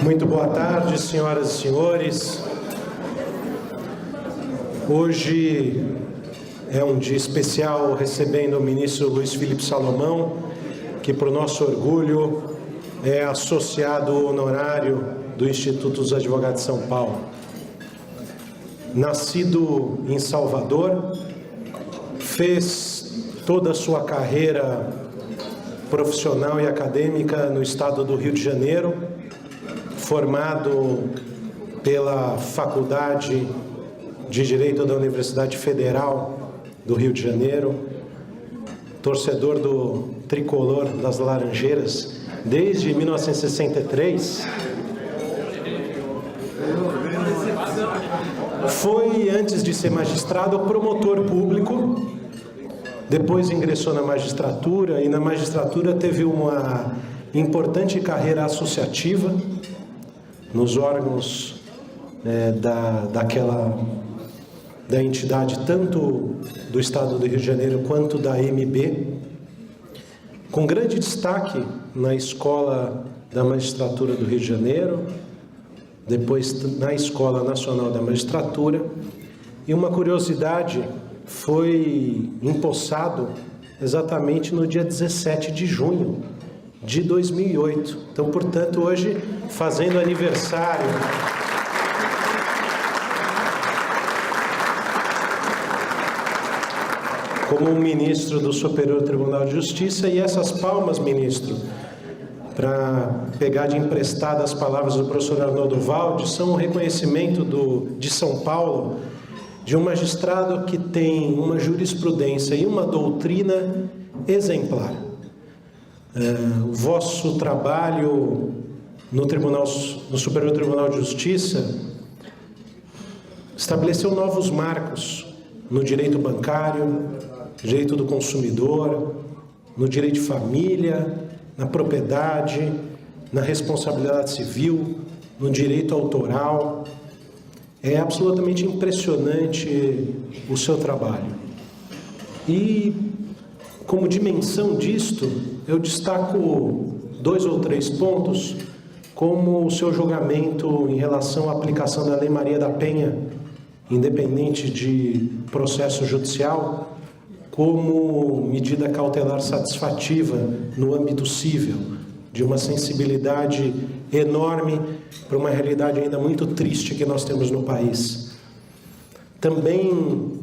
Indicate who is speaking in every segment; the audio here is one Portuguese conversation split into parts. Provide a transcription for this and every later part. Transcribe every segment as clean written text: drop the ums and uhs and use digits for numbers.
Speaker 1: Muito boa tarde, senhoras e senhores. Hoje é um dia especial recebendo o ministro Luiz Felipe Salomão, que, para o nosso orgulho, é associado honorário do Instituto dos Advogados de São Paulo. Nascido em Salvador, fez toda a sua carreira profissional e acadêmica no estado do Rio de Janeiro, formado pela Faculdade de Direito da Universidade Federal do Rio de Janeiro, torcedor do tricolor das Laranjeiras desde 1963. Foi, antes de ser magistrado, promotor público, depois ingressou na magistratura, e na magistratura teve uma importante carreira associativa nos órgãos da entidade, tanto do Estado do Rio de Janeiro quanto da MB, com grande destaque na Escola da Magistratura do Rio de Janeiro, depois na Escola Nacional da Magistratura. E uma curiosidade, foi empossado exatamente no dia 17 de junho de 2008. Então, portanto, hoje, fazendo aniversário como um ministro do Superior Tribunal de Justiça. E essas palmas, ministro, para pegar de emprestada as palavras do professor Arnoldo Valde, são um reconhecimento de São Paulo, de um magistrado que tem uma jurisprudência e uma doutrina exemplar. O vosso trabalho no Superior Tribunal de Justiça estabeleceu novos marcos no direito bancário, direito do consumidor, no direito de família, na propriedade, na responsabilidade civil, no direito autoral. É absolutamente impressionante o seu trabalho. E, como dimensão disto, eu destaco 2 ou 3 pontos, como o seu julgamento em relação à aplicação da Lei Maria da Penha, independente de processo judicial, como medida cautelar satisfativa no âmbito cível, de uma sensibilidade enorme para uma realidade ainda muito triste que nós temos no país. Também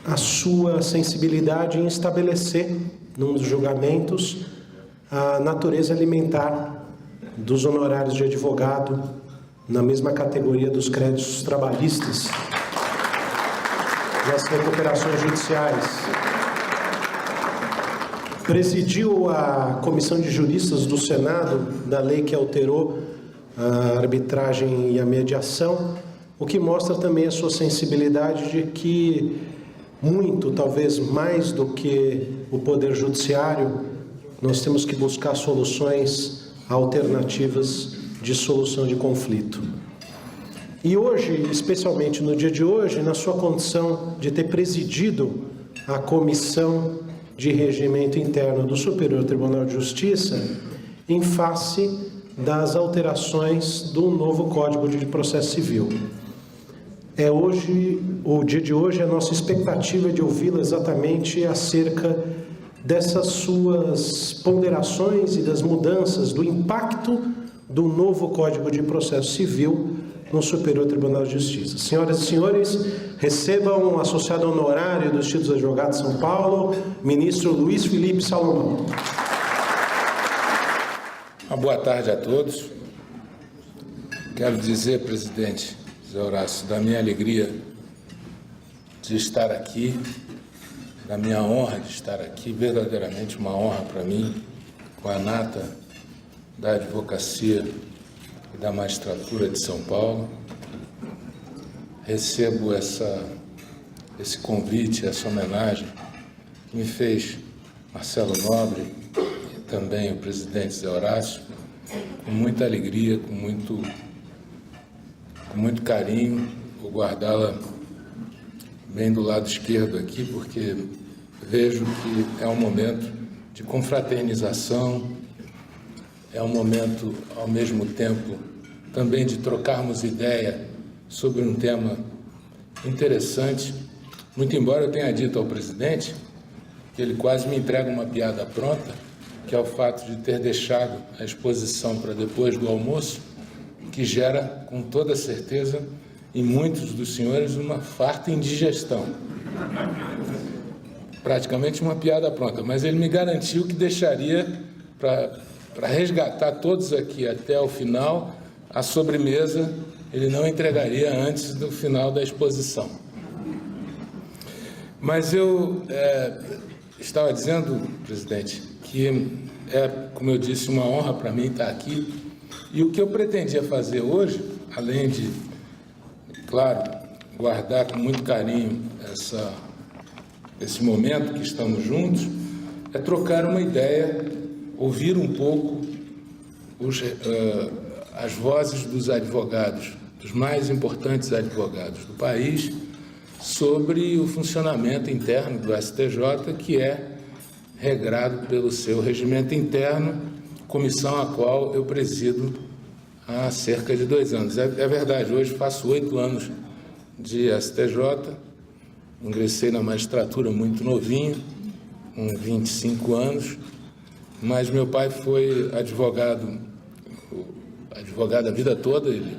Speaker 1: a sua sensibilidade em estabelecer, num dos julgamentos, a natureza alimentar dos honorários de advogado, na mesma categoria dos créditos trabalhistas das recuperações judiciais. Presidiu a Comissão de Juristas do Senado da lei que alterou a arbitragem e a mediação, o que mostra também a sua sensibilidade de que muito, talvez mais do que o Poder Judiciário, nós temos que buscar soluções alternativas de solução de conflito. E hoje, especialmente no dia de hoje, na sua condição de ter presidido a Comissão de Regimento Interno do Superior Tribunal de Justiça, em face das alterações do novo Código de Processo Civil. O dia de hoje, a nossa expectativa é de ouvi-lo exatamente acerca dessas suas ponderações e das mudanças, do impacto do novo Código de Processo Civil no Superior Tribunal de Justiça. Senhoras e senhores, recebam o associado honorário do Instituto dos Advogados de São Paulo, ministro Luiz Felipe Salomão.
Speaker 2: Uma boa tarde a todos. Quero dizer, presidente Zé Horácio, da minha alegria de estar aqui, da minha honra de estar aqui, verdadeiramente uma honra para mim, com a nata da advocacia e da magistratura de São Paulo. Recebo esse convite, essa homenagem que me fez Marcelo Nobre e também o presidente Zé Horácio, com muita alegria, com muito carinho. Vou guardá-la bem do lado esquerdo aqui, porque vejo que é um momento de confraternização, é um momento, ao mesmo tempo, também de trocarmos ideia sobre um tema interessante. Muito embora eu tenha dito ao presidente que ele quase me entrega uma piada pronta, que é o fato de ter deixado a exposição para depois do almoço, que gera, com toda certeza, em muitos dos senhores, uma farta indigestão. Praticamente uma piada pronta, mas ele me garantiu que deixaria para resgatar todos aqui até o final, a sobremesa ele não entregaria antes do final da exposição. Mas eu estava dizendo, presidente, que como eu disse, uma honra para mim estar aqui. E o que eu pretendia fazer hoje, além de, claro, guardar com muito carinho esse momento que estamos juntos, é trocar uma ideia, ouvir um pouco as vozes dos advogados, dos mais importantes advogados do país, sobre o funcionamento interno do STJ, que é regrado pelo seu regimento interno, comissão a qual eu presido há cerca de 2 anos. É verdade, hoje faço 8 anos de STJ, ingressei na magistratura muito novinho, com 25 anos, mas meu pai foi advogado a vida toda, ele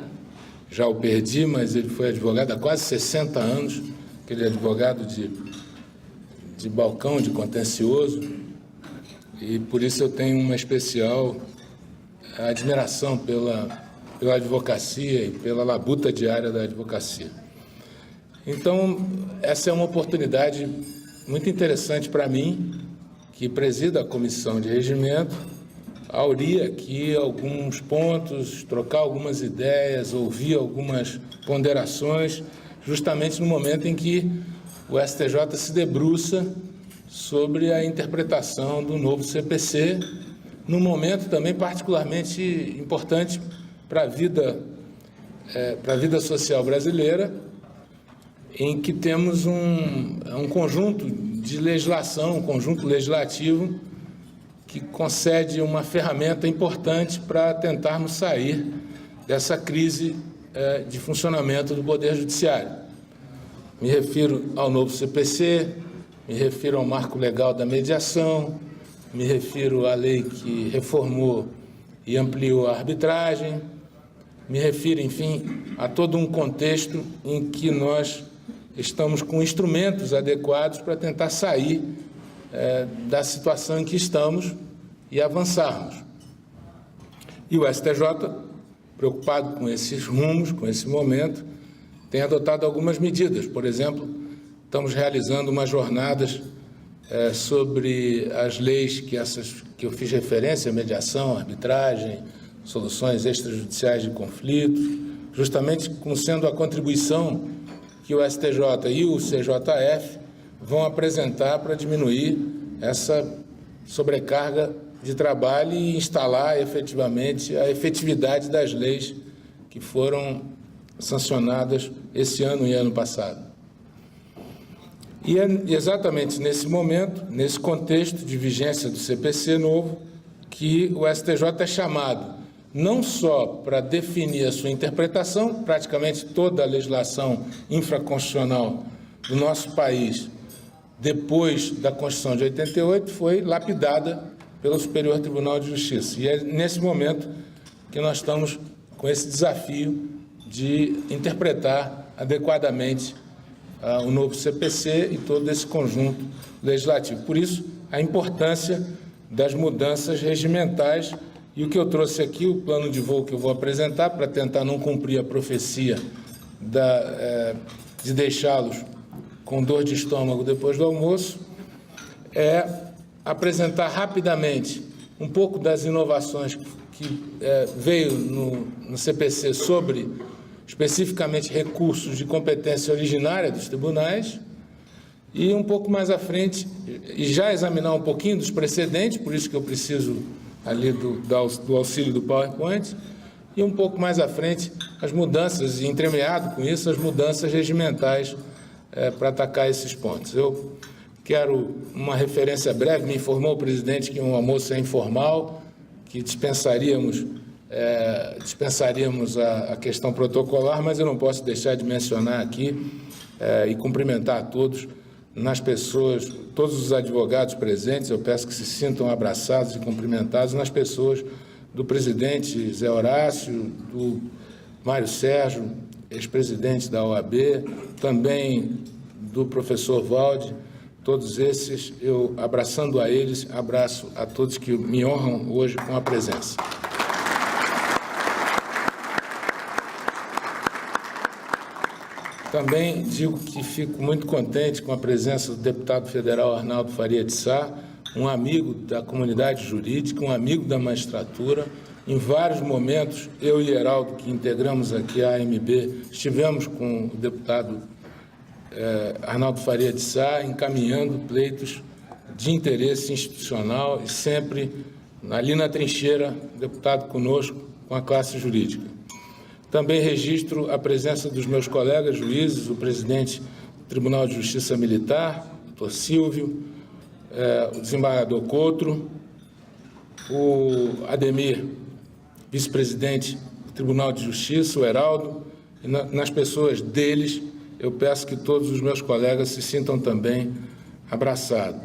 Speaker 2: já o perdi, mas ele foi advogado há quase 60 anos, aquele advogado de balcão, de contencioso, e por isso eu tenho uma especial admiração pela advocacia e pela labuta diária da advocacia. Então, essa é uma oportunidade muito interessante para mim, que presido a Comissão de Regimento, aurir aqui alguns pontos, trocar algumas ideias, ouvir algumas ponderações, justamente no momento em que o STJ se debruça sobre a interpretação do novo CPC, num momento também particularmente importante para a vida social brasileira, em que temos um conjunto de legislação, um conjunto legislativo que concede uma ferramenta importante para tentarmos sair dessa crise de funcionamento do Poder Judiciário. Me refiro ao novo CPC, me refiro ao marco legal da mediação, me refiro à lei que reformou e ampliou a arbitragem, me refiro, enfim, a todo um contexto em que nós estamos com instrumentos adequados para tentar sair da situação em que estamos e avançarmos. E o STJ, preocupado com esses rumos, com esse momento, tem adotado algumas medidas. Por exemplo, estamos realizando umas jornadas sobre as leis que eu fiz referência, mediação, arbitragem, soluções extrajudiciais de conflitos, justamente como sendo a contribuição que o STJ e o CJF vão apresentar para diminuir essa sobrecarga de trabalho e instalar efetivamente a efetividade das leis que foram sancionadas esse ano e ano passado. E é exatamente nesse momento, nesse contexto de vigência do CPC novo, que o STJ é chamado não só para definir a sua interpretação, praticamente toda a legislação infraconstitucional do nosso país, depois da Constituição de 88, foi lapidada pelo Superior Tribunal de Justiça. E é nesse momento que nós estamos com esse desafio de interpretar adequadamente o novo CPC e todo esse conjunto legislativo. Por isso, a importância das mudanças regimentais. E o que eu trouxe aqui, o plano de voo que eu vou apresentar, para tentar não cumprir a profecia de deixá-los com dor de estômago depois do almoço, é apresentar rapidamente um pouco das inovações que veio no CPC sobre, especificamente, recursos de competência originária dos tribunais, e um pouco mais à frente, e já examinar um pouquinho dos precedentes, por isso que eu preciso ali do auxílio do PowerPoint, e um pouco mais à frente as mudanças, e entremeado com isso, as mudanças regimentais para atacar esses pontos. Eu quero uma referência breve, me informou o presidente que um almoço é informal, que dispensaríamos a questão protocolar, mas eu não posso deixar de mencionar aqui e cumprimentar a todos, todos os advogados presentes, eu peço que se sintam abraçados e cumprimentados nas pessoas do presidente Zé Horácio, do Mário Sérgio, ex-presidente da OAB, também do professor Valde, todos esses, eu abraçando a eles, abraço a todos que me honram hoje com a presença. Também digo que fico muito contente com a presença do deputado federal Arnaldo Faria de Sá, um amigo da comunidade jurídica, um amigo da magistratura. Em vários momentos, eu e Heraldo, que integramos aqui a AMB, estivemos com o deputado Arnaldo Faria de Sá, encaminhando pleitos de interesse institucional e sempre ali na trincheira, deputado conosco, com a classe jurídica. Também registro a presença dos meus colegas juízes, o presidente do Tribunal de Justiça Militar, o doutor Silvio, o desembargador Coutro, o Ademir, vice-presidente do Tribunal de Justiça, o Heraldo, e nas pessoas deles, eu peço que todos os meus colegas se sintam também abraçados.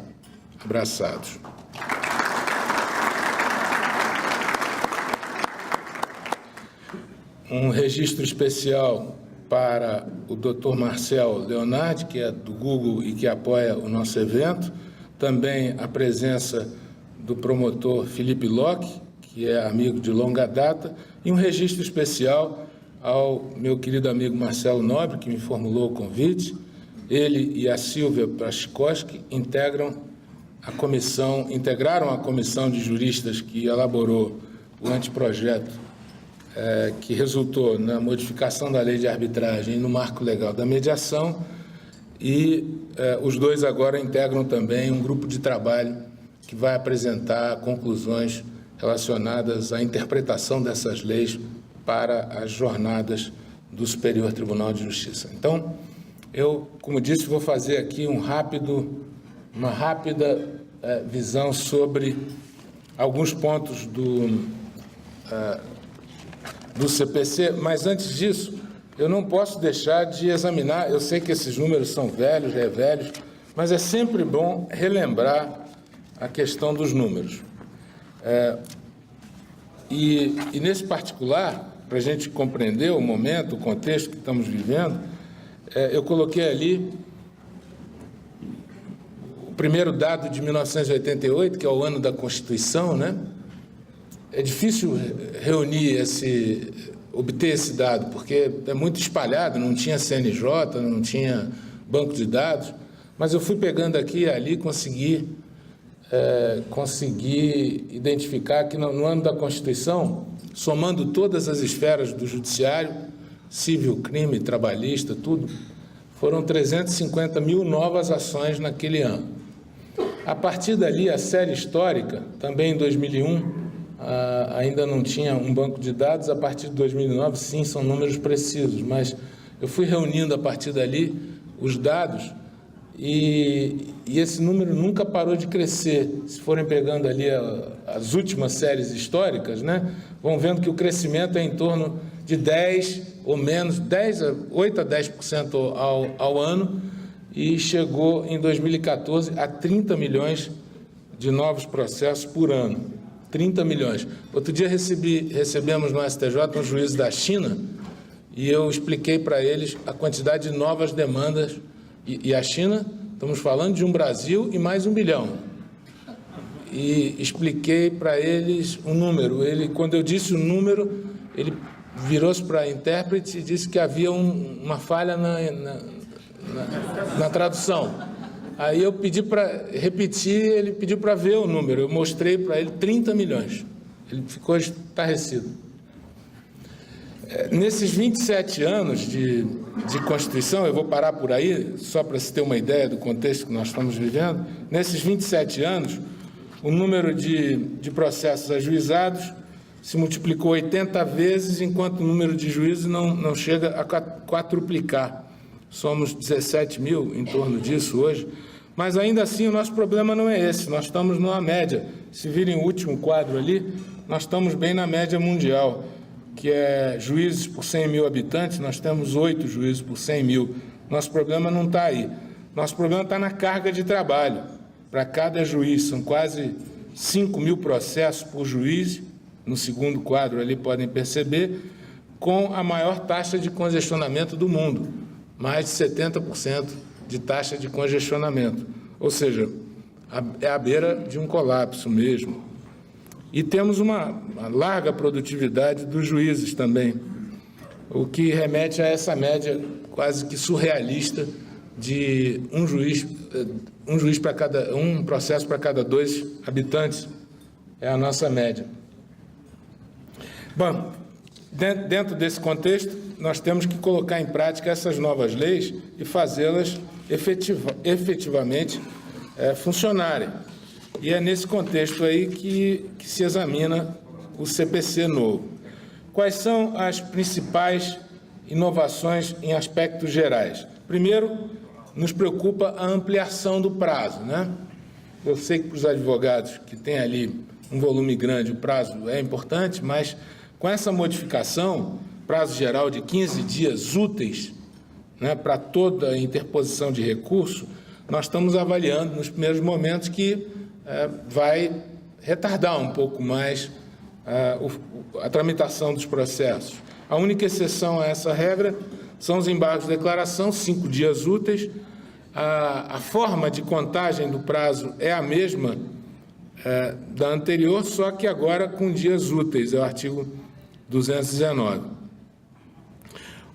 Speaker 2: Um registro especial para o Dr. Marcel Leonardi, que é do Google e que apoia o nosso evento. Também a presença do promotor Felipe Locke, que é amigo de longa data. E um registro especial ao meu querido amigo Marcelo Nobre, que me formulou o convite. Ele e a Silvia Prachkowski integraram a comissão de juristas que elaborou o anteprojeto que resultou na modificação da lei de arbitragem e no marco legal da mediação, e os dois agora integram também um grupo de trabalho que vai apresentar conclusões relacionadas à interpretação dessas leis para as jornadas do Superior Tribunal de Justiça. Então, eu, como disse, vou fazer aqui uma rápida visão sobre alguns pontos do CPC, mas antes disso, eu não posso deixar de examinar, eu sei que esses números são velhos, mas é sempre bom relembrar a questão dos números. E nesse particular, para a gente compreender o momento, o contexto que estamos vivendo, eu coloquei ali o primeiro dado de 1988, que é o ano da Constituição, né? É difícil obter esse dado, porque é muito espalhado, não tinha CNJ, não tinha banco de dados, mas eu fui pegando aqui e ali, consegui identificar que no ano da Constituição, somando todas as esferas do judiciário, civil, crime, trabalhista, tudo, foram 350 mil novas ações naquele ano. A partir dali, a série histórica, também em 2001, ainda não tinha um banco de dados. A partir de 2009, sim, são números precisos, mas eu fui reunindo a partir dali os dados e esse número nunca parou de crescer. Se forem pegando ali as últimas séries históricas, né, vão vendo que o crescimento é em torno de 10 ou menos, 8 a 10% ao ano, e chegou em 2014 a 30 milhões de novos processos por ano. 30 milhões. Outro dia recebemos no STJ um juiz da China e eu expliquei para eles a quantidade de novas demandas. E a China, estamos falando de um Brasil e mais 1 bilhão. E expliquei para eles um número. Quando eu disse o número, ele virou-se para a intérprete e disse que havia uma falha na tradução. Aí eu pedi para repetir, ele pediu para ver o número. Eu mostrei para ele 30 milhões. Ele ficou estarrecido. Nesses 27 anos de Constituição, eu vou parar por aí, só para se ter uma ideia do contexto que nós estamos vivendo. Nesses 27 anos, o número de processos ajuizados se multiplicou 80 vezes, enquanto o número de juízes não chega a quadruplicar. Somos 17 mil em torno disso hoje, Mas, ainda assim, o nosso problema não é esse. Nós estamos numa média. Se virem o último quadro ali, nós estamos bem na média mundial, que é juízes por 100 mil habitantes, nós temos 8 juízes por 100 mil. Nosso problema não está aí. Nosso problema está na carga de trabalho. Para cada juiz, são quase 5 mil processos por juiz, no segundo quadro ali podem perceber, com a maior taxa de congestionamento do mundo, mais de 70% de taxa de congestionamento. Ou seja, é à beira de um colapso mesmo. E temos uma larga produtividade dos juízes também, o que remete a essa média quase que surrealista de um processo para cada 2 habitantes. É a nossa média. Bom, dentro desse contexto, nós temos que colocar em prática essas novas leis e fazê-las efetivamente funcionarem. E é nesse contexto aí que se examina o CPC novo. Quais são as principais inovações em aspectos gerais? Primeiro, nos preocupa a ampliação do prazo, né? Eu sei que para os advogados que têm ali um volume grande, o prazo é importante, mas com essa modificação, prazo geral de 15 dias úteis, né, para toda a interposição de recurso, nós estamos avaliando nos primeiros momentos que vai retardar um pouco mais a tramitação dos processos. A única exceção a essa regra são os embargos de declaração, 5 dias úteis. A forma de contagem do prazo é a mesma da anterior, só que agora com dias úteis, é o artigo 219.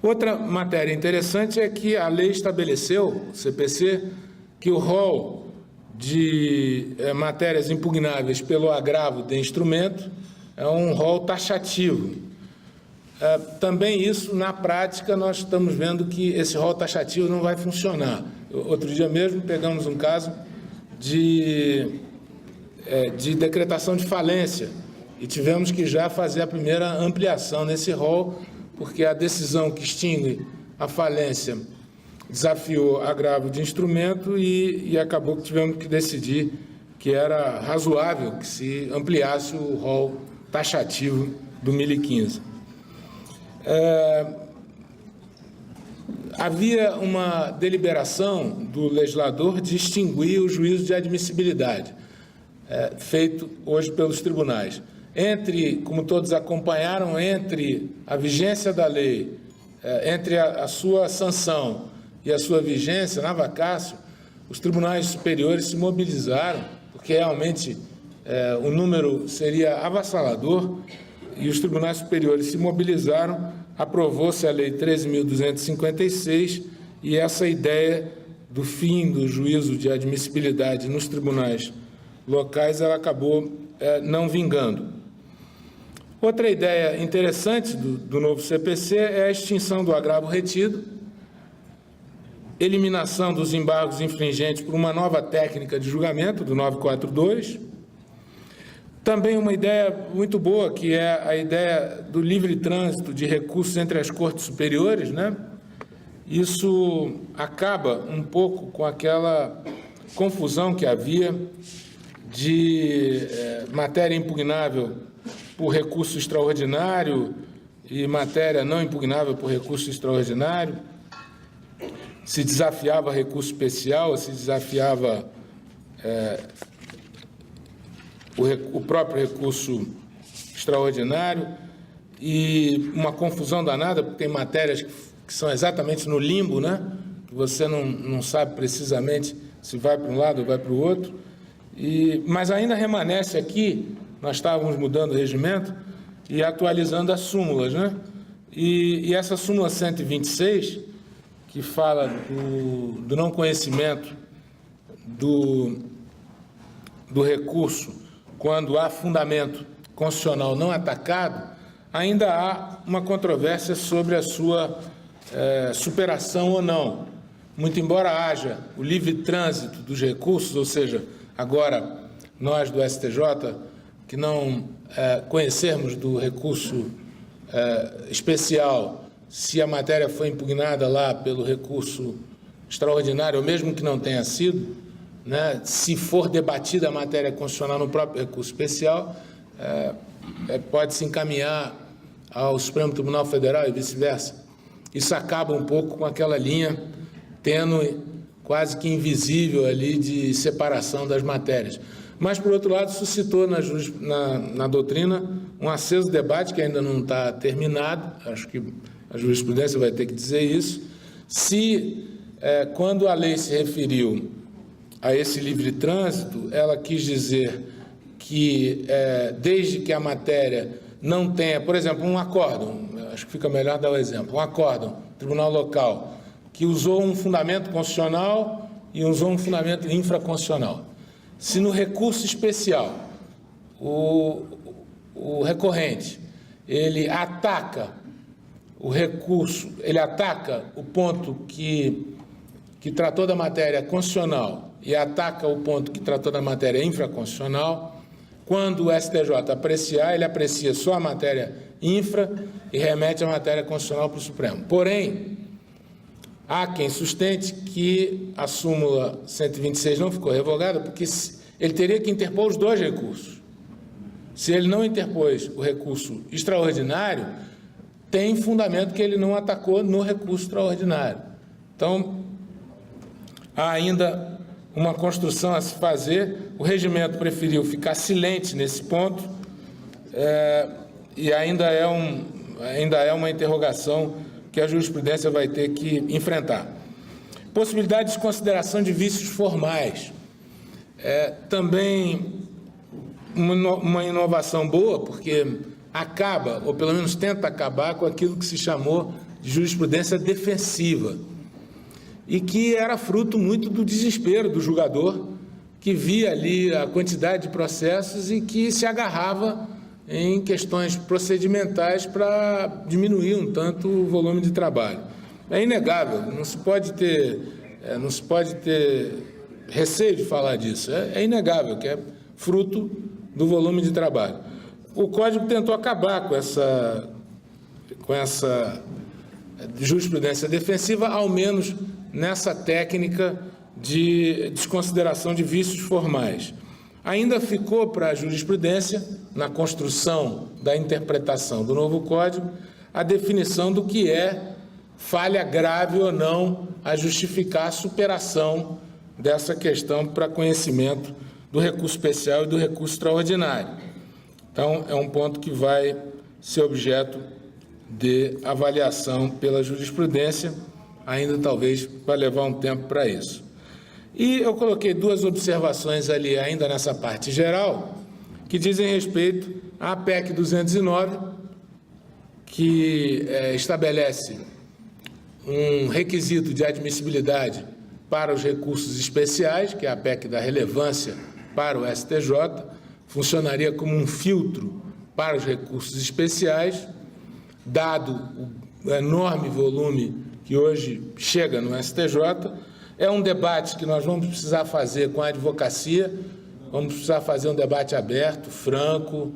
Speaker 2: Outra matéria interessante é que a lei estabeleceu, o CPC, que o rol de matérias impugnáveis pelo agravo de instrumento é um rol taxativo. Também isso, na prática, nós estamos vendo que esse rol taxativo não vai funcionar. Outro dia mesmo pegamos um caso de decretação de falência e tivemos que já fazer a primeira ampliação nesse rol, porque a decisão que extingue a falência desafiou agravo de instrumento e acabou que tivemos que decidir que era razoável que se ampliasse o rol taxativo do 1015. Havia uma deliberação do legislador de extinguir o juízo de admissibilidade, feito hoje pelos tribunais. Como todos acompanharam, entre a vigência da lei, entre a sua sanção e a sua vigência, na vacácio, os tribunais superiores se mobilizaram, porque realmente o número seria avassalador, e os tribunais superiores se mobilizaram, aprovou-se a Lei 13.256, e essa ideia do fim do juízo de admissibilidade nos tribunais locais, ela acabou não vingando. Outra ideia interessante do novo CPC é a extinção do agravo retido, eliminação dos embargos infringentes por uma nova técnica de julgamento, do 942. Também uma ideia muito boa, que é a ideia do livre trânsito de recursos entre as cortes superiores, né? Isso acaba um pouco com aquela confusão que havia de matéria impugnável por recurso extraordinário e matéria não impugnável por recurso extraordinário. Se desafiava recurso especial, se desafiava o próprio recurso extraordinário, e uma confusão danada, porque tem matérias que são exatamente no limbo, né? Que você não sabe precisamente se vai para um lado ou vai para o outro. Mas ainda remanesce aqui, nós estávamos mudando o regimento e atualizando as súmulas, né? E essa súmula 126, que fala do não conhecimento do recurso quando há fundamento constitucional não atacado, ainda há uma controvérsia sobre a sua superação ou não. Muito embora haja o livre trânsito dos recursos, ou seja, agora nós do STJ, que não conhecermos do recurso especial, se a matéria foi impugnada lá pelo recurso extraordinário, ou mesmo que não tenha sido, né, se for debatida a matéria constitucional no próprio recurso especial, pode-se encaminhar ao Supremo Tribunal Federal e vice-versa. Isso acaba um pouco com aquela linha tênue, quase que invisível ali, de separação das matérias. Mas, por outro lado, suscitou na doutrina um aceso debate, que ainda não está terminado, acho que a jurisprudência vai ter que dizer isso, se, quando a lei se referiu a esse livre trânsito, ela quis dizer que, desde que a matéria não tenha, por exemplo, um acórdão, acho que fica melhor dar o exemplo, um acórdão, tribunal local, que usou um fundamento constitucional e usou um fundamento infraconstitucional. Se no recurso especial o recorrente ele ataca o recurso, ele ataca o ponto que tratou da matéria constitucional e ataca o ponto que tratou da matéria infraconstitucional, quando o STJ apreciar, ele aprecia só a matéria infra e remete a matéria constitucional para o Supremo. Porém, há quem sustente que a súmula 126 não ficou revogada porque ele teria que interpor os dois recursos. Se ele não interpôs o recurso extraordinário, tem fundamento que ele não atacou no recurso extraordinário. Então, há ainda uma construção a se fazer. O regimento preferiu ficar silente nesse ponto e ainda é uma interrogação que a jurisprudência vai ter que enfrentar. Possibilidade de desconsideração de vícios formais. Também uma inovação boa, porque acaba, ou pelo menos tenta acabar, com aquilo que se chamou de jurisprudência defensiva, e que era fruto muito do desespero do julgador, que via ali a quantidade de processos e que se agarrava em questões procedimentais para diminuir um tanto o volume de trabalho. É inegável, não se pode ter receio de falar disso, é inegável que é fruto do volume de trabalho. O Código tentou acabar com essa jurisprudência defensiva, ao menos nessa técnica de desconsideração de vícios formais. Ainda ficou para a jurisprudência, na construção da interpretação do novo Código, a definição do que é falha grave ou não a justificar a superação dessa questão para conhecimento do recurso especial e do recurso extraordinário. Então, é um ponto que vai ser objeto de avaliação pela jurisprudência, ainda talvez vai levar um tempo para isso. E eu coloquei duas observações ali, ainda nessa parte geral, que dizem respeito à PEC 209, que estabelece um requisito de admissibilidade para os recursos especiais, que é a PEC da relevância para o STJ, funcionaria como um filtro para os recursos especiais, dado o enorme volume que hoje chega no STJ. É um debate que nós vamos precisar fazer com a advocacia, vamos precisar fazer um debate aberto, franco,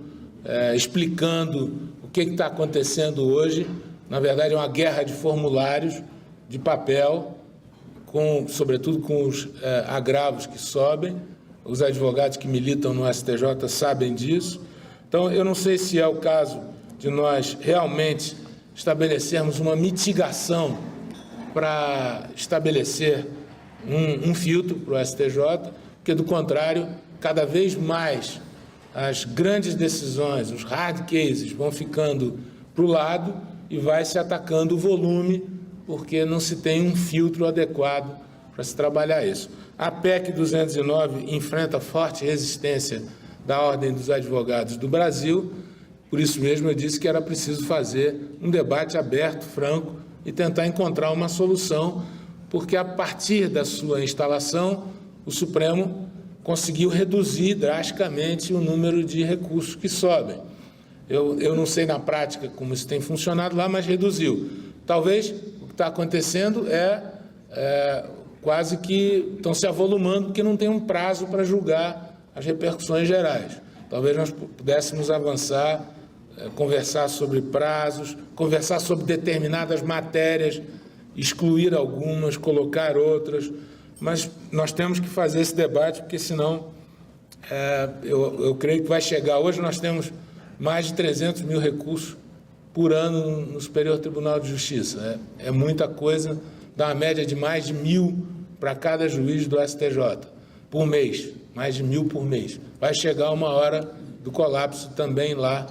Speaker 2: explicando o que está acontecendo hoje. Na verdade, é uma guerra de formulários, de papel, sobretudo com os agravos que sobem. Os advogados que militam no STJ sabem disso. Então, eu não sei se é o caso de nós realmente estabelecermos uma mitigação para estabelecer um filtro para o STJ, porque, do contrário, cada vez mais as grandes decisões, os hard cases, vão ficando para o lado e vai se atacando o volume, porque não se tem um filtro adequado para se trabalhar isso. A PEC 209 enfrenta forte resistência da Ordem dos Advogados do Brasil, por isso mesmo eu disse que era preciso fazer um debate aberto, franco, e tentar encontrar uma solução, porque a partir da sua instalação, o Supremo conseguiu reduzir drasticamente o número de recursos que sobem. Eu não sei na prática como isso tem funcionado lá, mas reduziu. Talvez o que está acontecendo quase que estão se avolumando, porque não tem um prazo para julgar as repercussões gerais. Talvez nós pudéssemos avançar, conversar sobre prazos, conversar sobre determinadas matérias, excluir algumas, colocar outras, mas nós temos que fazer esse debate, porque senão eu creio que vai chegar. Hoje nós temos mais de 300 mil recursos por ano no Superior Tribunal de Justiça. É muita coisa, dá uma média de mais de 1.000 para cada juiz do STJ, por mês, mais de 1.000 por mês. Vai chegar uma hora do colapso também lá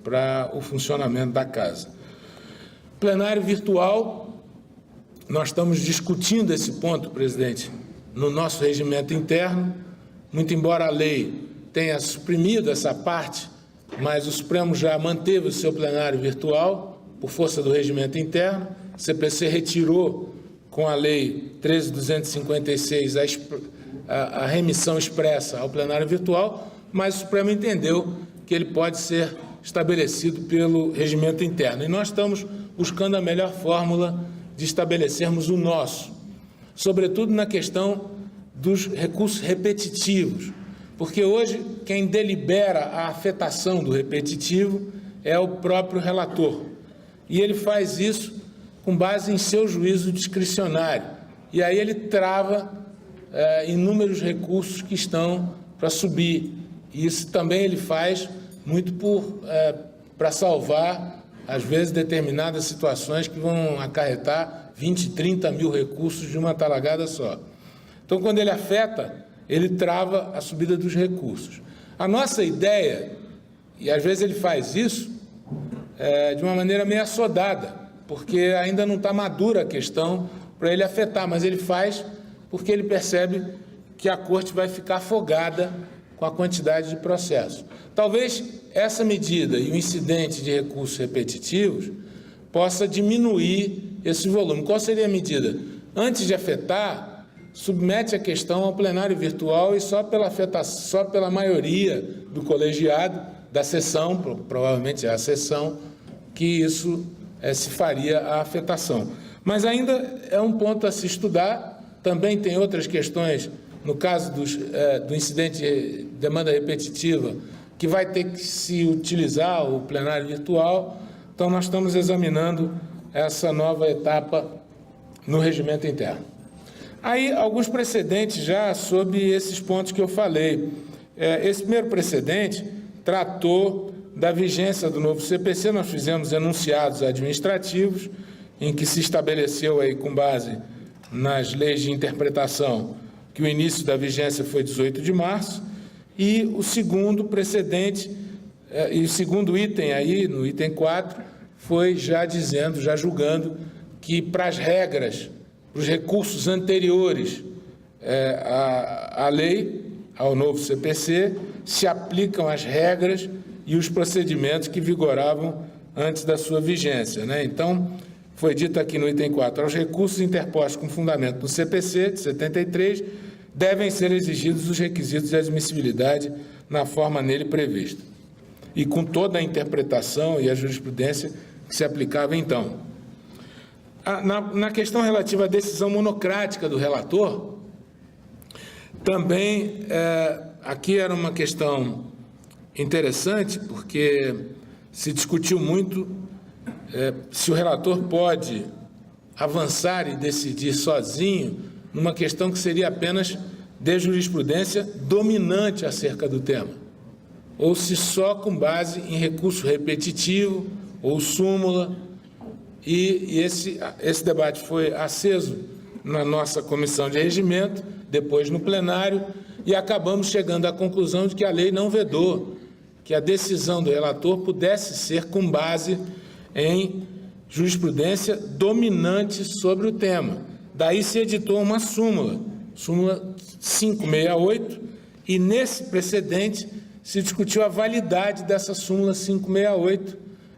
Speaker 2: para o funcionamento da casa. Plenário virtual, nós estamos discutindo esse ponto, presidente, no nosso regimento interno, muito embora a lei tenha suprimido essa parte, mas o Supremo já manteve o seu plenário virtual por força do regimento interno. O CPC retirou com a lei 13.256 a remissão expressa ao plenário virtual, mas o Supremo entendeu que ele pode ser estabelecido pelo regimento interno. E nós estamos buscando a melhor fórmula de estabelecermos o nosso, sobretudo na questão dos recursos repetitivos, porque hoje quem delibera a afetação do repetitivo é o próprio relator, e ele faz isso com base em seu juízo discricionário, e aí ele trava inúmeros recursos que estão para subir, e isso também ele faz muito para salvar, às vezes, determinadas situações que vão acarretar 20, 30 mil recursos de uma talagada só. Então, quando ele afeta, ele trava a subida dos recursos. A nossa ideia, e às vezes ele faz isso, de uma maneira meio assodada, porque ainda não está madura a questão para ele afetar, mas ele faz porque ele percebe que a Corte vai ficar afogada com a quantidade de processos. Talvez essa medida e o incidente de recursos repetitivos possa diminuir esse volume. Qual seria a medida? Antes de afetar, submete a questão ao plenário virtual e só pela maioria do colegiado, da sessão, provavelmente é a sessão, que isso se faria a afetação. Mas ainda é um ponto a se estudar. Também tem outras questões, no caso do incidente de demanda repetitiva, que vai ter que se utilizar o plenário virtual. Então, nós estamos examinando essa nova etapa no regimento interno. Aí, alguns precedentes já sobre esses pontos que eu falei. Esse primeiro precedente tratou da vigência do novo CPC. Nós fizemos enunciados administrativos em que se estabeleceu aí, com base nas leis de interpretação, que o início da vigência foi 18 de março, e o segundo precedente, e o segundo item aí, no item 4, foi já dizendo, já julgando que para as regras, para os recursos anteriores à lei, ao novo CPC, se aplicam as regras e os procedimentos que vigoravam antes da sua vigência, né? Então, foi dito aqui no item 4, aos recursos interpostos com fundamento no CPC de 73, devem ser exigidos os requisitos de admissibilidade na forma nele prevista, e com toda a interpretação e a jurisprudência que se aplicava então. Na questão relativa à decisão monocrática do relator, também aqui era uma questão interessante, porque se discutiu muito se o relator pode avançar e decidir sozinho numa questão que seria apenas de jurisprudência dominante acerca do tema, ou se só com base em recurso repetitivo ou súmula, e esse debate foi aceso na nossa comissão de regimento, depois no plenário, e acabamos chegando à conclusão de que a lei não vedou que a decisão do relator pudesse ser com base em jurisprudência dominante sobre o tema. Daí se editou uma súmula 568, e nesse precedente se discutiu a validade dessa súmula 568,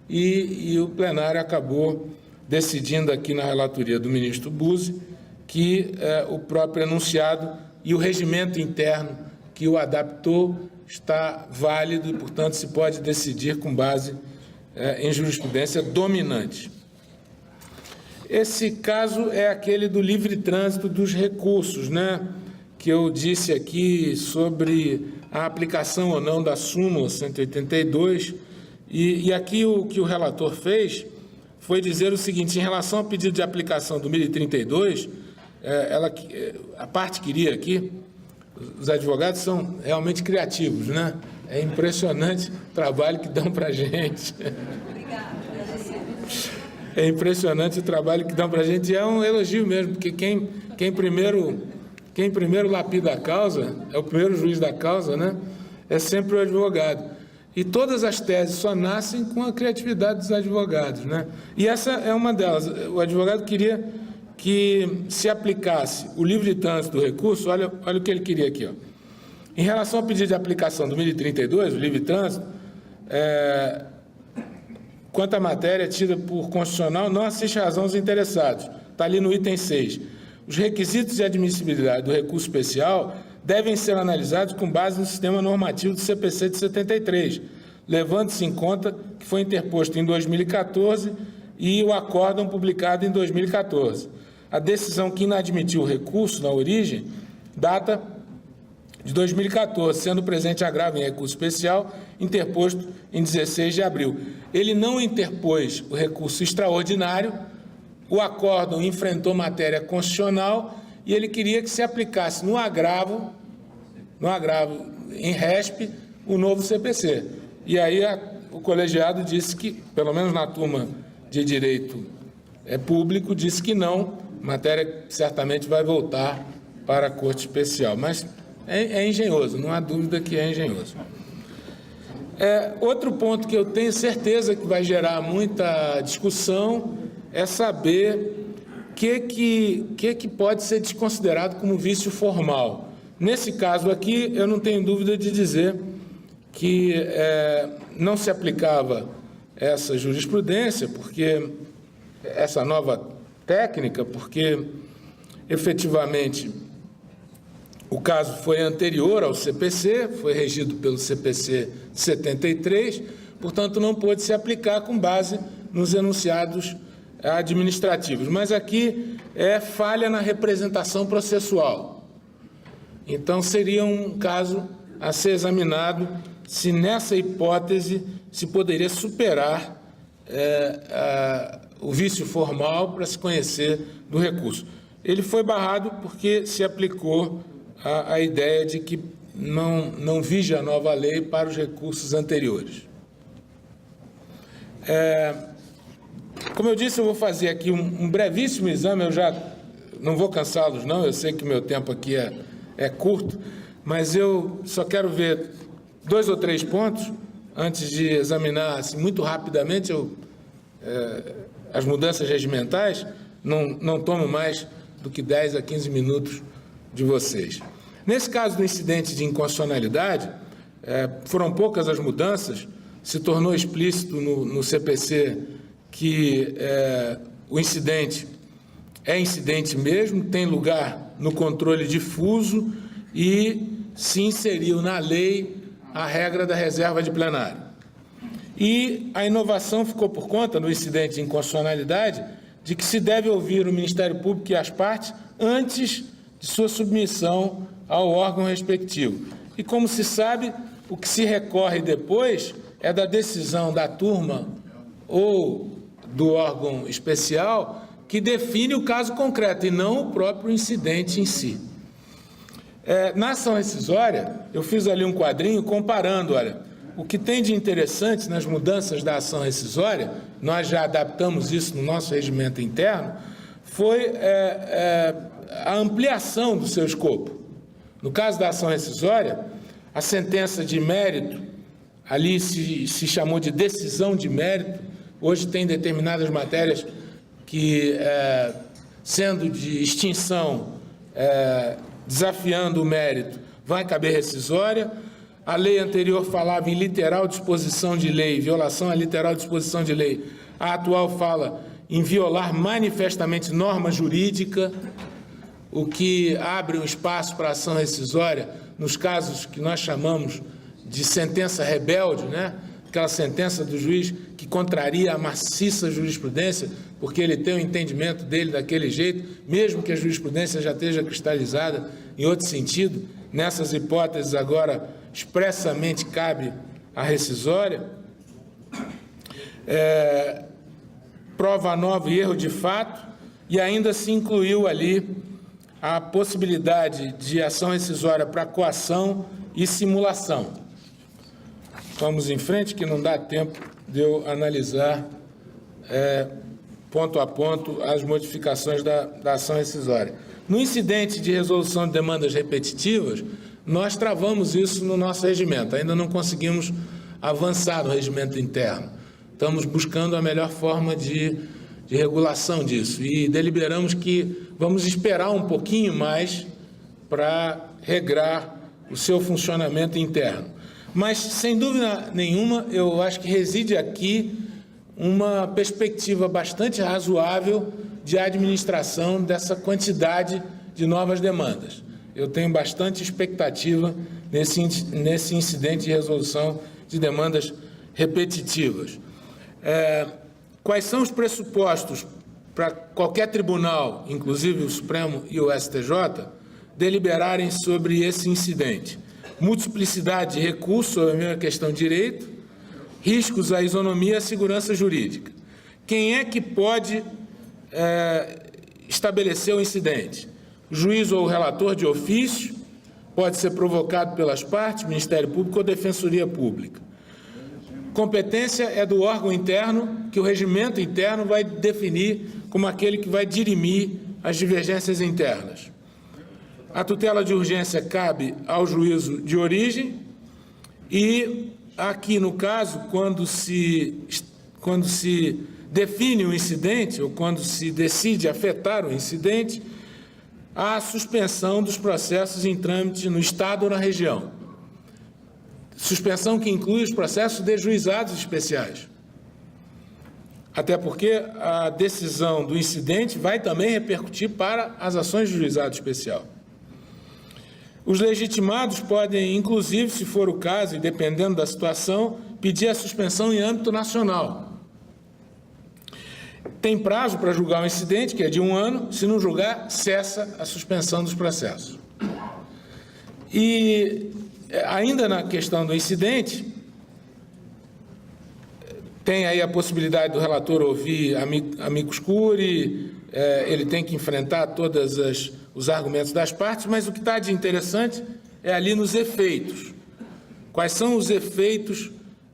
Speaker 2: e o plenário acabou decidindo aqui na relatoria do ministro Buzzi que o próprio enunciado e o regimento interno que o adaptou está válido e, portanto, se pode decidir com base em jurisprudência dominante. Esse caso é aquele do livre trânsito dos recursos, né? Que eu disse aqui sobre a aplicação ou não da súmula 182, e aqui o que o relator fez foi dizer o seguinte: em relação ao pedido de aplicação do 1032, a parte queria aqui, os advogados são realmente criativos, né? É impressionante o trabalho que dão para a gente. É impressionante o trabalho que dão para a gente, e é um elogio mesmo, porque quem primeiro lapida a causa, é o primeiro juiz da causa, né? É sempre o advogado. E todas as teses só nascem com a criatividade dos advogados, né? E essa é uma delas. O advogado queria que se aplicasse o livre de trânsito do recurso, olha o que ele queria aqui, ó. Em relação ao pedido de aplicação do 1032, o livre de trânsito, quanto à matéria tida por constitucional, não assiste razão aos interessados. Está ali no item 6. Os requisitos de admissibilidade do recurso especial devem ser analisados com base no sistema normativo do CPC de 73, levando-se em conta que foi interposto em 2014 e o acórdão publicado em 2014. A decisão que inadmitiu o recurso na origem data de 2014, sendo presente agravo em recurso especial interposto em 16 de abril. Ele não interpôs o recurso extraordinário, o acórdão enfrentou matéria constitucional e ele queria que se aplicasse no agravo em RESP, o novo CPC. E aí o colegiado disse que, pelo menos na turma de direito público, disse que não, a matéria certamente vai voltar para a Corte Especial. Mas é engenhoso, não há dúvida que é engenhoso. Outro ponto que eu tenho certeza que vai gerar muita discussão é saber o que pode ser desconsiderado como vício formal. Nesse caso aqui, eu não tenho dúvida de dizer que não se aplicava essa jurisprudência, porque essa nova técnica, porque efetivamente o caso foi anterior ao CPC, foi regido pelo CPC 73, portanto, não pôde se aplicar com base nos enunciados administrativos. Mas aqui é falha na representação processual. Então, seria um caso a ser examinado se nessa hipótese se poderia superar o vício formal para se conhecer do recurso. Ele foi barrado porque se aplicou a ideia de que não vige a nova lei para os recursos anteriores. Como eu disse, eu vou fazer aqui um brevíssimo exame, eu já não vou cansá-los, não, eu sei que o meu tempo aqui é curto, mas eu só quero ver 2 ou 3 pontos antes de examinar assim, muito rapidamente as mudanças regimentais. Não tomo mais do que 10 a 15 minutos de vocês. Nesse caso do incidente de inconstitucionalidade, foram poucas as mudanças, se tornou explícito no CPC que o incidente é incidente mesmo, tem lugar no controle difuso e se inseriu na lei a regra da reserva de plenário. E a inovação ficou por conta, no incidente de inconstitucionalidade, de que se deve ouvir o Ministério Público e as partes antes de sua submissão ao órgão respectivo. E, como se sabe, o que se recorre depois é da decisão da turma ou do órgão especial que define o caso concreto e não o próprio incidente em si. Na ação rescisória, eu fiz ali um quadrinho comparando, olha, o que tem de interessante nas mudanças da ação rescisória, nós já adaptamos isso no nosso regimento interno, foi a ampliação do seu escopo. No caso da ação rescisória, a sentença de mérito, ali se chamou de decisão de mérito, hoje tem determinadas matérias que, sendo de extinção, desafiando o mérito, vai caber rescisória. A lei anterior falava em literal disposição de lei, violação à literal disposição de lei. A atual fala em violar manifestamente norma jurídica, o que abre um espaço para ação rescisória nos casos que nós chamamos de sentença rebelde, né? Aquela sentença do juiz que contraria a maciça jurisprudência, porque ele tem o entendimento dele daquele jeito, mesmo que a jurisprudência já esteja cristalizada em outro sentido. Nessas hipóteses, agora, expressamente cabe a rescisória. Prova nova e erro de fato, e ainda se incluiu ali a possibilidade de ação rescisória para coação e simulação. Vamos em frente, que não dá tempo de eu analisar ponto a ponto as modificações da ação rescisória. No incidente de resolução de demandas repetitivas, nós travamos isso no nosso regimento, ainda não conseguimos avançar no regimento interno. Estamos buscando a melhor forma de regulação disso e deliberamos que vamos esperar um pouquinho mais para regrar o seu funcionamento interno. Mas, sem dúvida nenhuma, eu acho que reside aqui uma perspectiva bastante razoável de administração dessa quantidade de novas demandas. Eu tenho bastante expectativa nesse incidente de resolução de demandas repetitivas. Quais são os pressupostos para qualquer tribunal, inclusive o Supremo e o STJ, deliberarem sobre esse incidente? Multiplicidade de recursos sobre a mesma questão de direito, riscos à isonomia e à segurança jurídica. Quem é que pode estabelecer o incidente? O juiz ou o relator de ofício, pode ser provocado pelas partes, Ministério Público ou Defensoria Pública. Competência é do órgão interno, que o regimento interno vai definir como aquele que vai dirimir as divergências internas. A tutela de urgência cabe ao juízo de origem e, aqui no caso, quando se define o incidente ou quando se decide afetar o incidente, há a suspensão dos processos em trâmite no Estado ou na região. Suspensão que inclui os processos de juizados especiais. Até porque a decisão do incidente vai também repercutir para as ações de juizado especial. Os legitimados podem, inclusive, se for o caso, e dependendo da situação, pedir a suspensão em âmbito nacional. Tem prazo para julgar o incidente, que é de 1 ano. Se não julgar, cessa a suspensão dos processos. E, ainda na questão do incidente, tem aí a possibilidade do relator ouvir amicus curiae, ele tem que enfrentar todos os argumentos das partes, mas o que está de interessante é ali nos efeitos. Quais são os efeitos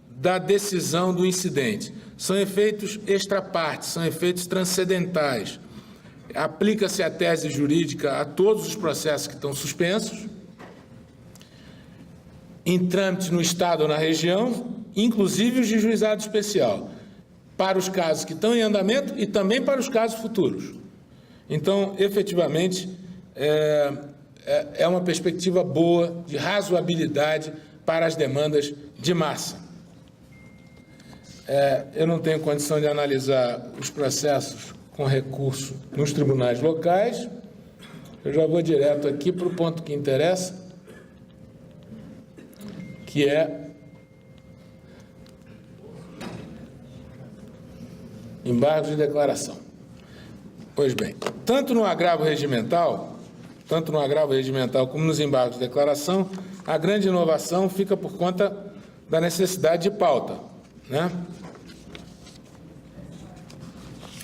Speaker 2: da decisão do incidente? São efeitos extra-partes, são efeitos transcendentais. Aplica-se a tese jurídica a todos os processos que estão suspensos, em trâmite no Estado ou na região, inclusive os de juizado especial, para os casos que estão em andamento e também para os casos futuros. Então, efetivamente, é uma perspectiva boa de razoabilidade para as demandas de massa. Eu não tenho condição de analisar os processos com recurso nos tribunais locais. Eu já vou direto aqui para o ponto que interessa, que é embargos de declaração. Pois bem, tanto no agravo regimental como nos embargos de declaração, a grande inovação fica por conta da necessidade de pauta, né?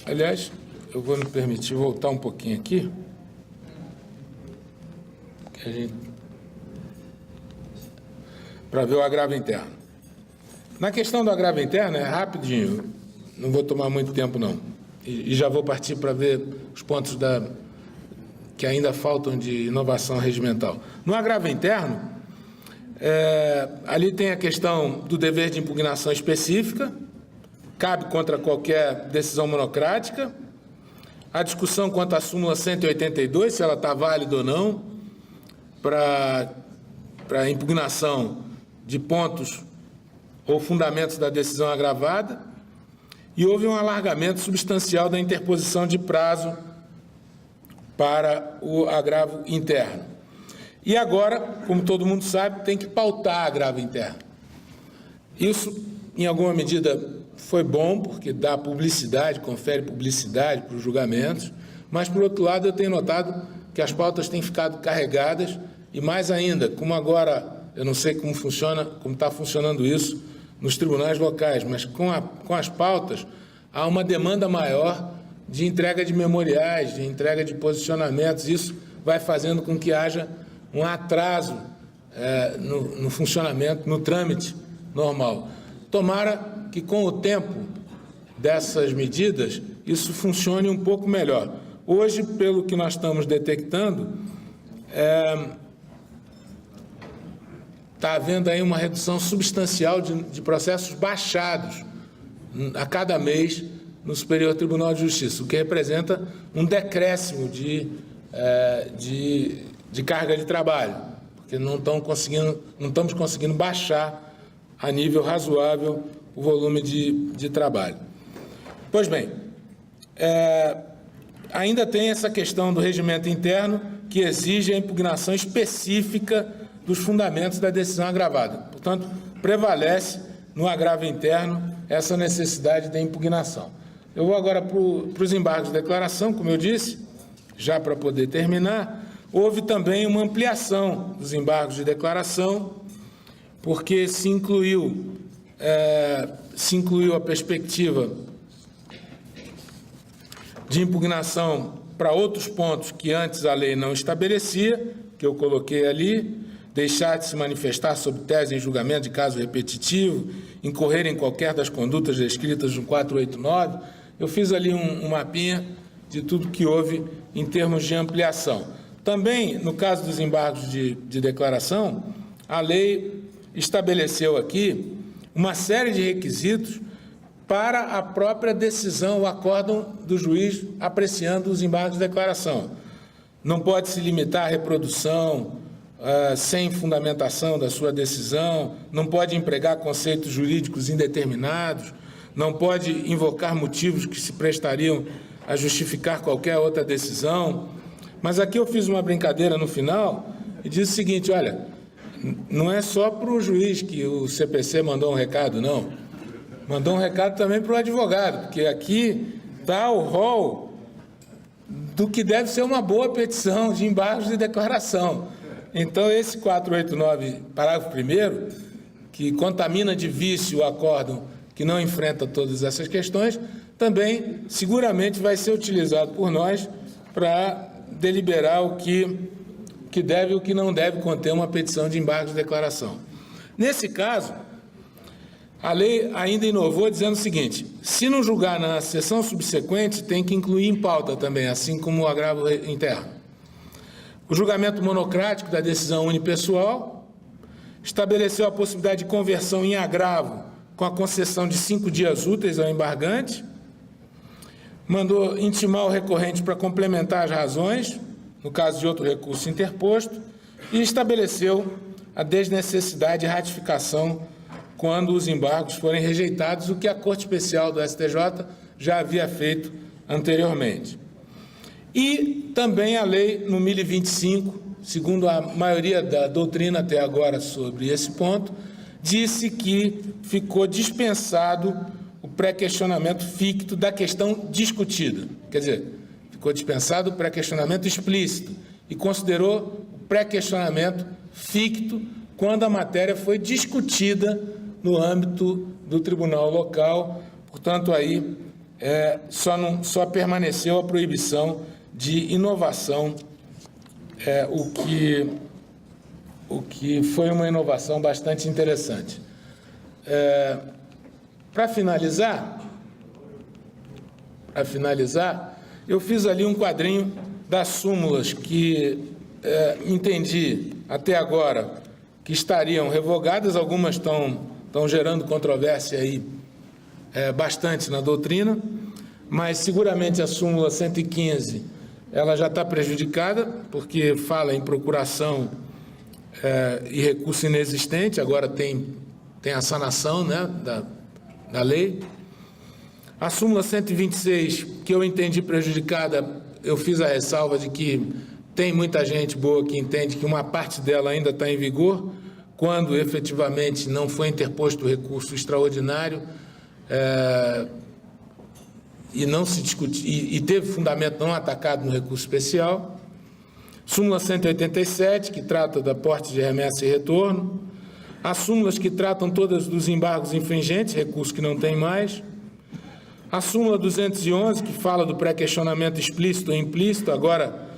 Speaker 2: Aliás, eu vou me permitir voltar um pouquinho aqui, para ver o agravo interno. Na questão do agravo interno, é rapidinho, não vou tomar muito tempo, não. E já vou partir para ver os pontos que ainda faltam de inovação regimental. No agravo interno, ali tem a questão do dever de impugnação específica, cabe contra qualquer decisão monocrática, a discussão quanto à súmula 182, se ela está válida ou não, para impugnação de pontos ou fundamentos da decisão agravada, e houve um alargamento substancial da interposição de prazo para o agravo interno. E agora, como todo mundo sabe, tem que pautar agravo interno. Isso, em alguma medida, foi bom, porque dá publicidade, confere publicidade para os julgamentos, mas, por outro lado, eu tenho notado que as pautas têm ficado carregadas, e mais ainda, como agora, eu não sei como funciona, como está funcionando isso nos tribunais locais, mas com as pautas, há uma demanda maior de entrega de memoriais, de entrega de posicionamentos. Isso vai fazendo com que haja um atraso no funcionamento, no trâmite normal. Tomara que, com o tempo dessas medidas, isso funcione um pouco melhor. Hoje, pelo que nós estamos detectando, está havendo aí uma redução substancial de processos baixados a cada mês no Superior Tribunal de Justiça, o que representa um decréscimo de carga de trabalho, porque não estamos conseguindo baixar a nível razoável o volume de trabalho. Pois bem, ainda tem essa questão do regimento interno que exige a impugnação específica dos fundamentos da decisão agravada. Portanto, prevalece no agravo interno essa necessidade de impugnação. Eu vou agora para os embargos de declaração, como eu disse, já para poder terminar. Houve também uma ampliação dos embargos de declaração, porque se incluiu a perspectiva de impugnação para outros pontos que antes a lei não estabelecia, que eu coloquei ali: deixar de se manifestar sob tese em julgamento de caso repetitivo, incorrer em qualquer das condutas descritas no 489. Eu fiz ali um mapinha de tudo que houve em termos de ampliação. Também, no caso dos embargos de declaração, a lei estabeleceu aqui uma série de requisitos para a própria decisão, o acórdão do juiz apreciando os embargos de declaração. Não pode se limitar à reprodução sem fundamentação da sua decisão, não pode empregar conceitos jurídicos indeterminados, não pode invocar motivos que se prestariam a justificar qualquer outra decisão. Mas aqui eu fiz uma brincadeira no final e disse o seguinte: olha, não é só para o juiz que o CPC mandou um recado, não. Mandou um recado também para o advogado, porque aqui está o rol do que deve ser uma boa petição de embargos de declaração. Então, esse 489, parágrafo 1º, que contamina de vício o acórdão que não enfrenta todas essas questões, também seguramente vai ser utilizado por nós para deliberar o que deve e o que não deve conter uma petição de embargo de declaração. Nesse caso, a lei ainda inovou dizendo o seguinte: se não julgar na sessão subsequente, tem que incluir em pauta também, assim como o agravo interno. O julgamento monocrático da decisão unipessoal, estabeleceu a possibilidade de conversão em agravo com a concessão de 5 dias úteis ao embargante, mandou intimar o recorrente para complementar as razões, no caso de outro recurso interposto, e estabeleceu a desnecessidade de ratificação quando os embargos forem rejeitados, o que a Corte Especial do STJ já havia feito anteriormente. E também a lei, no 1025, segundo a maioria da doutrina até agora sobre esse ponto, disse que ficou dispensado o pré-questionamento ficto da questão discutida. Quer dizer, ficou dispensado o pré-questionamento explícito e considerou o pré-questionamento ficto quando a matéria foi discutida no âmbito do tribunal local. Portanto, aí só permaneceu a proibição de inovação, o que foi uma inovação bastante interessante. Para finalizar, eu fiz ali um quadrinho das súmulas que entendi até agora que estariam revogadas. Algumas estão gerando controvérsia aí bastante na doutrina, mas seguramente a súmula 115 ela já está prejudicada, porque fala em procuração e recurso inexistente. Agora tem a sanação, né, da lei. A súmula 126, que eu entendi prejudicada, eu fiz a ressalva de que tem muita gente boa que entende que uma parte dela ainda está em vigor, quando efetivamente não foi interposto o recurso extraordinário e não se discutiu, e teve fundamento não atacado no recurso especial. Súmula 187, que trata da porte de remessa e retorno. As súmulas que tratam todas dos embargos infringentes, recurso que não tem mais. A súmula 211, que fala do pré-questionamento explícito ou implícito, agora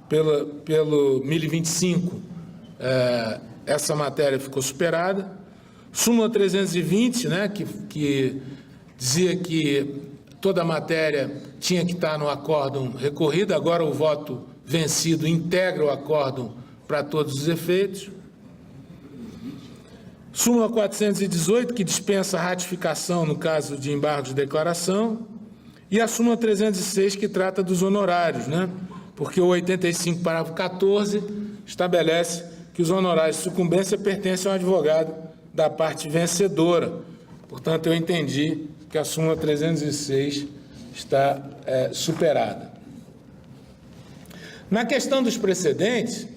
Speaker 2: pelo 1025, essa matéria ficou superada. Súmula 320, né, que dizia que toda a matéria tinha que estar no acórdão recorrido, agora o voto vencido integra o acórdão para todos os efeitos. Súmula 418, que dispensa a ratificação no caso de embargo de declaração. E a súmula 306, que trata dos honorários, né? Porque o 85, parágrafo 14, estabelece que os honorários de sucumbência pertencem ao advogado da parte vencedora. Portanto, eu entendi que a súmula 306 está superada. Na questão dos precedentes,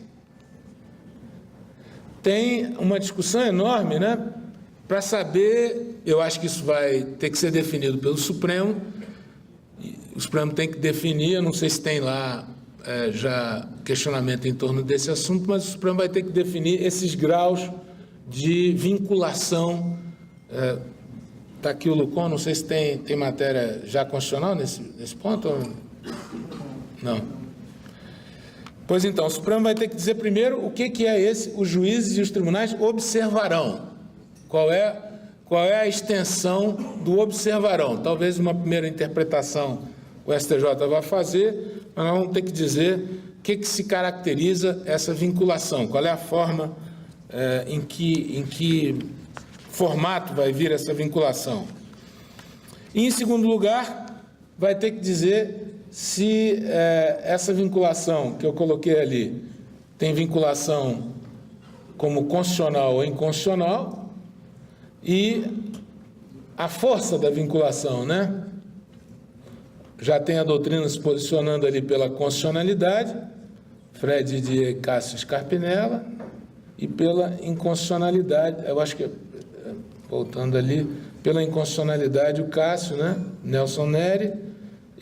Speaker 2: tem uma discussão enorme, né? Para saber, eu acho que isso vai ter que ser definido pelo Supremo. O Supremo tem que definir, eu não sei se tem lá já questionamento em torno desse assunto, mas o Supremo vai ter que definir esses graus de vinculação. Está aqui o Lucon, não sei se tem matéria já constitucional nesse ponto ou não. Pois então, o Supremo vai ter que dizer primeiro o que é esse, os juízes e os tribunais observarão. Qual é a extensão do observarão? Talvez uma primeira interpretação o STJ vai fazer, mas nós vamos ter que dizer o que se caracteriza essa vinculação, qual é a forma, em que formato vai vir essa vinculação. E, em segundo lugar, vai ter que dizer se essa vinculação que eu coloquei ali tem vinculação como constitucional ou inconstitucional e a força da vinculação, né? Já tem a doutrina se posicionando ali pela constitucionalidade, Fred de Cássio Scarpinella, e pela inconstitucionalidade, eu acho que, voltando ali, pela inconstitucionalidade o Cássio, né? Nelson Neri,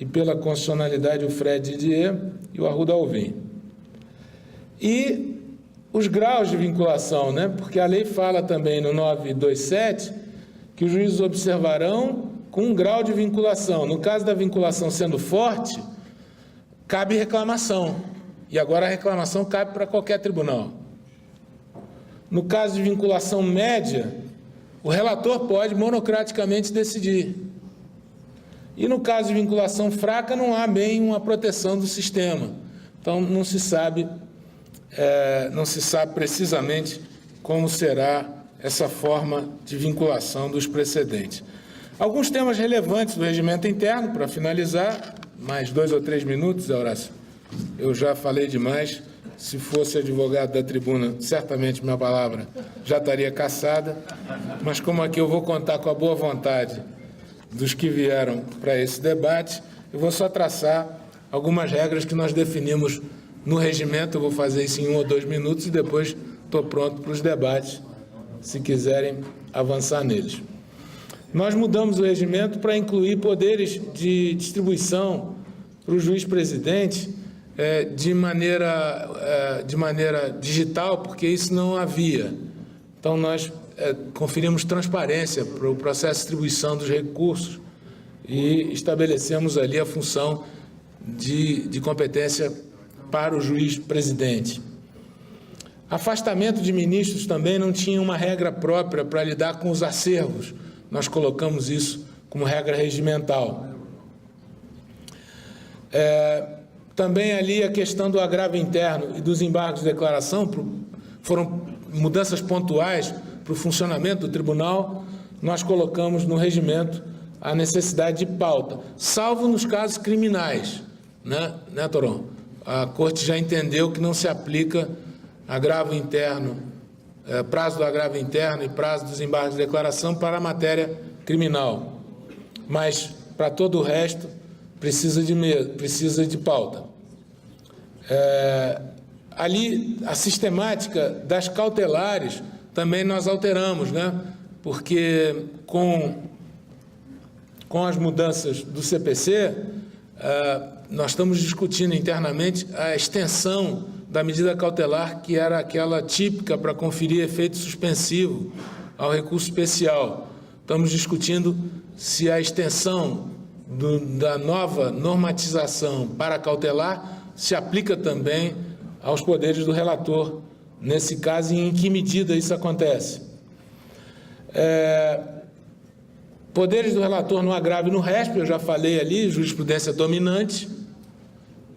Speaker 2: e pela constitucionalidade o Fred Didier e o Arruda Alvim. E os graus de vinculação, né? Porque a lei fala também no 927 que os juízes observarão com um grau de vinculação. No caso da vinculação sendo forte, cabe reclamação. E agora a reclamação cabe para qualquer tribunal. No caso de vinculação média, o relator pode monocraticamente decidir. E no caso de vinculação fraca, não há bem uma proteção do sistema. Então, não se sabe precisamente como será essa forma de vinculação dos precedentes. Alguns temas relevantes do regimento interno, para finalizar, mais 2 ou 3 minutos, Zé Horácio. Eu já falei demais. Se fosse advogado da tribuna, certamente minha palavra já estaria cassada. Mas como aqui eu vou contar com a boa vontade dos que vieram para esse debate, eu vou só traçar algumas regras que nós definimos no regimento. Eu vou fazer isso em 1 ou 2 minutos e depois estou pronto para os debates, se quiserem avançar neles. Nós mudamos o regimento para incluir poderes de distribuição para o juiz-presidente de maneira digital, porque isso não havia. Então, nós conferimos transparência para o processo de distribuição dos recursos e estabelecemos ali a função de competência para o juiz-presidente. Afastamento de ministros também não tinha uma regra própria para lidar com os acervos. Nós colocamos isso como regra regimental. Também ali a questão do agravo interno e dos embargos de declaração foram mudanças pontuais para o funcionamento do tribunal. Nós colocamos no regimento a necessidade de pauta, salvo nos casos criminais, né, Toron? A Corte já entendeu que não se aplica agravo interno, prazo do agravo interno e prazo dos embargos de declaração para a matéria criminal. Mas, para todo o resto, precisa de pauta. Ali, a sistemática das cautelares também nós alteramos, né? Porque com as mudanças do CPC, nós estamos discutindo internamente a extensão da medida cautelar, que era aquela típica para conferir efeito suspensivo ao recurso especial. Estamos discutindo se a extensão da nova normatização para cautelar se aplica também aos poderes do relator, nesse caso, e em que medida isso acontece. Poderes do relator no agravo e no RESP, eu já falei ali, jurisprudência dominante,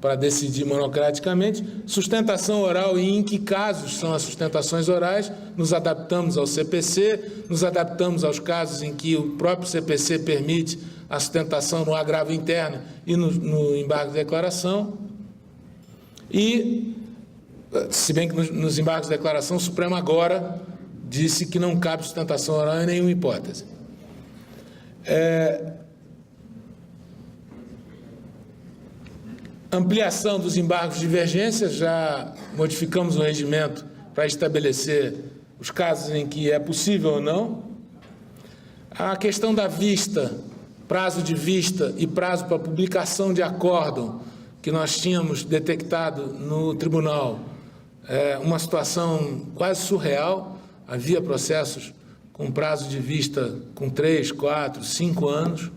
Speaker 2: para decidir monocraticamente, sustentação oral e em que casos são as sustentações orais, nos adaptamos ao CPC, nos adaptamos aos casos em que o próprio CPC permite a sustentação no agravo interno e no embargo de declaração, e, se bem que nos embargos de declaração, o Supremo agora disse que não cabe sustentação oral em nenhuma hipótese. Ampliação dos embargos de divergência, já modificamos o regimento para estabelecer os casos em que é possível ou não. A questão da vista, prazo de vista e prazo para publicação de acórdão, que nós tínhamos detectado no tribunal, uma situação quase surreal. Havia processos com prazo de vista com 3, 4, 5 anos.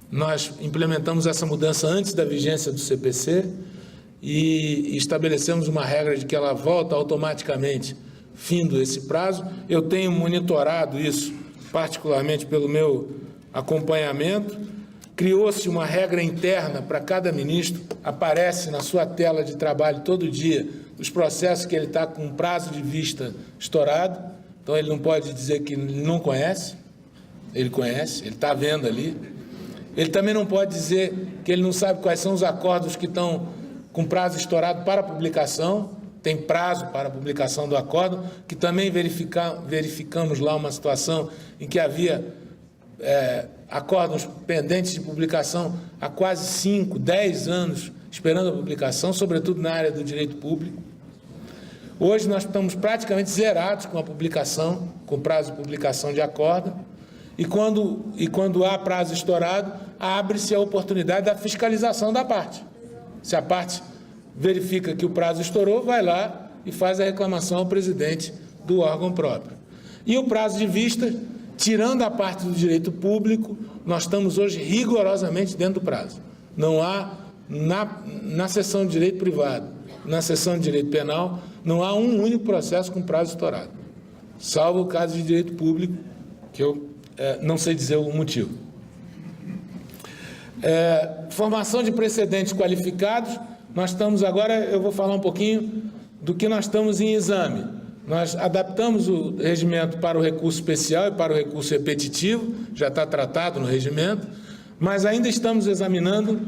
Speaker 2: Nós implementamos essa mudança antes da vigência do CPC e estabelecemos uma regra de que ela volta automaticamente, findo esse prazo. Eu tenho monitorado isso, particularmente pelo meu acompanhamento. Criou-se uma regra interna para cada ministro, aparece na sua tela de trabalho todo dia os processos que ele está com prazo de vista estourado, então ele não pode dizer que não conhece, ele conhece, ele está vendo ali. Ele também não pode dizer que ele não sabe quais são os acordos que estão com prazo estourado para publicação, tem prazo para a publicação do acordo, que também verificamos lá uma situação em que havia acordos pendentes de publicação há quase 5, 10 anos esperando a publicação, sobretudo na área do direito público. Hoje nós estamos praticamente zerados com a publicação, com prazo de publicação de acordo, e quando há prazo estourado, abre-se a oportunidade da fiscalização da parte. Se a parte verifica que o prazo estourou, vai lá e faz a reclamação ao presidente do órgão próprio. E o prazo de vista, tirando a parte do direito público, nós estamos hoje rigorosamente dentro do prazo. Não há, na seção de direito privado, na seção de direito penal, não há um único processo com prazo estourado, salvo o caso de direito público, que eu não sei dizer o motivo. Formação de precedentes qualificados, nós estamos agora, eu vou falar um pouquinho do que nós estamos em exame. Nós adaptamos o regimento para o recurso especial e para o recurso repetitivo, já está tratado no regimento, mas ainda estamos examinando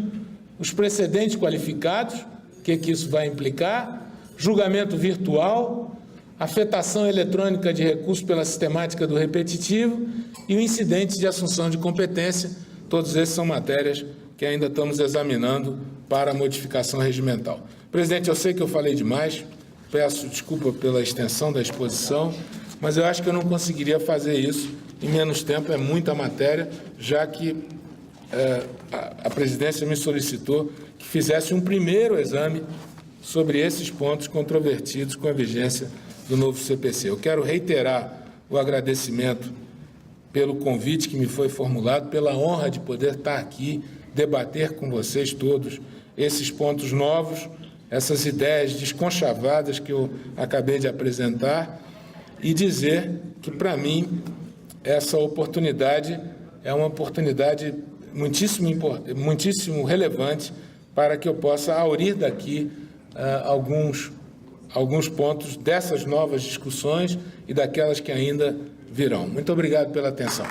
Speaker 2: os precedentes qualificados, o que isso vai implicar, julgamento virtual, afetação eletrônica de recurso pela sistemática do repetitivo e o incidente de assunção de competência. Todos esses são matérias que ainda estamos examinando para modificação regimental. Presidente, eu sei que eu falei demais, peço desculpa pela extensão da exposição, mas eu acho que eu não conseguiria fazer isso em menos tempo, é muita matéria, já que a presidência me solicitou que fizesse um primeiro exame sobre esses pontos controvertidos com a vigência do novo CPC. Eu quero reiterar o agradecimento pelo convite que me foi formulado, pela honra de poder estar aqui, debater com vocês todos esses pontos novos, essas ideias desconchavadas que eu acabei de apresentar e dizer que, para mim, essa oportunidade é uma oportunidade muitíssimo relevante para que eu possa aurir daqui alguns pontos dessas novas discussões e daquelas que ainda virão. Muito obrigado pela atenção.